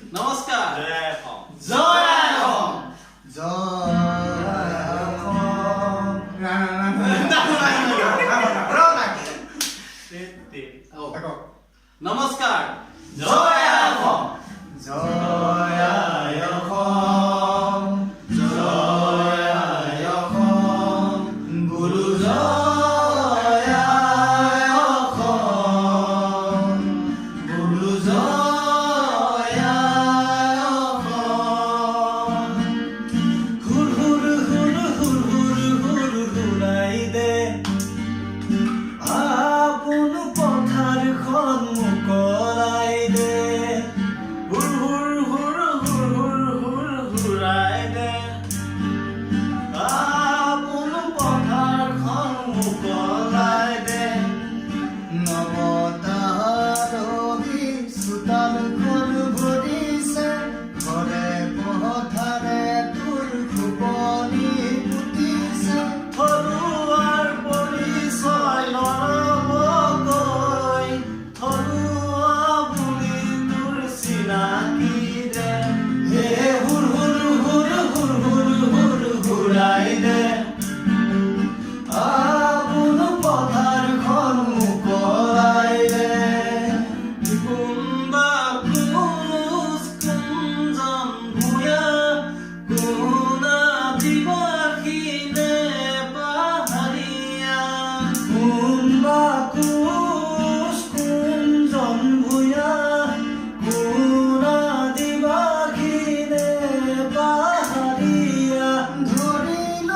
নমস্কাৰ নমস্কাৰ জয় অসম জয় অসম জয় অসম গুৰু জয় অসম গুৰু জয় অসম হুৰ হুৰ হুৰ হুৰ হুৰ হুৰ হুৰাই দে আপোন পথাৰখন মুকলাই দে হুৰ হুৰ হুৰ হুৰ হুৰ হুৰ হুৰাই দে আপোন পথাৰখন মুকলাই দে নৱতাৰবি চোতালখন ভৰিছে ঘৰে পথাৰে তোৰ খোপনি পুতিছে থলুৱাৰ পৰিচয় নৰবকৈ থলুৱা বুলি তোৰ চিনাকি দে হে হুৰ হুৰ হুৰ হুৰ হুৰ হুৰ হুৰাই দে আপোন পথাৰখন মুকলাই দে কোনবা কোচ কোনজন ভূঞা কোন আদিবাসীনে পাহাৰীয়া কোনবা কোচ কোনজন ভূঞা কোন আদিবাসীনে পাহাৰীয়া ধৰিল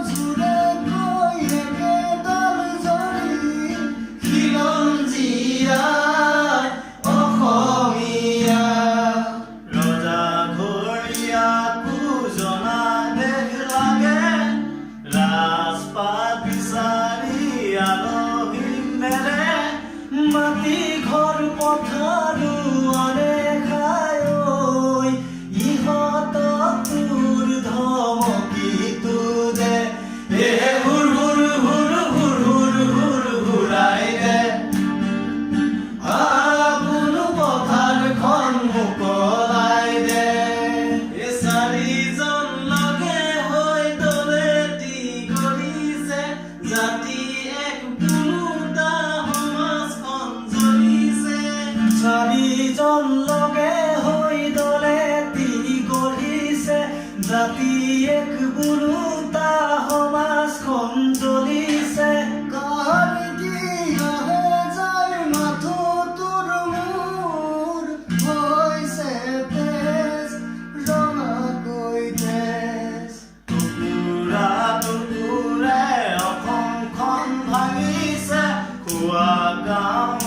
জোৰে কৈ একেডাল জৰি খিলঞ্জীয়াই অসমীয়া ৰজা ঘৰীয়াকো জনা দেশ লাগে ৰাজপাট বিচাৰি আলহী নেৰে মাটি ঘৰ পথাৰো আনে খায় ঐ ইহঁতক তোৰ ধমকিটো দে হে হুৰ হুৰ হুৰ হুৰ হুৰ হুৰ হুৰাই দে আপোন পথাৰখন মুকলাই দে চাৰিজন লগে হৈ দলেটি গলিছে জাতি এক বুলোটা সমাজখন জ্বলিছে চাৰিজন লগে হৈ দলেটি গলিছে জাতি এক বুলোটা সমাজখন জ্বলিছে কাৰ কি আহে যায় মাথো তোৰ মূৰ হৈছে তেজ ৰঙাকৈ তেজ টুকুৰা টুকুৰাই অসমখন ভাঙিছে খোৱা গাঁও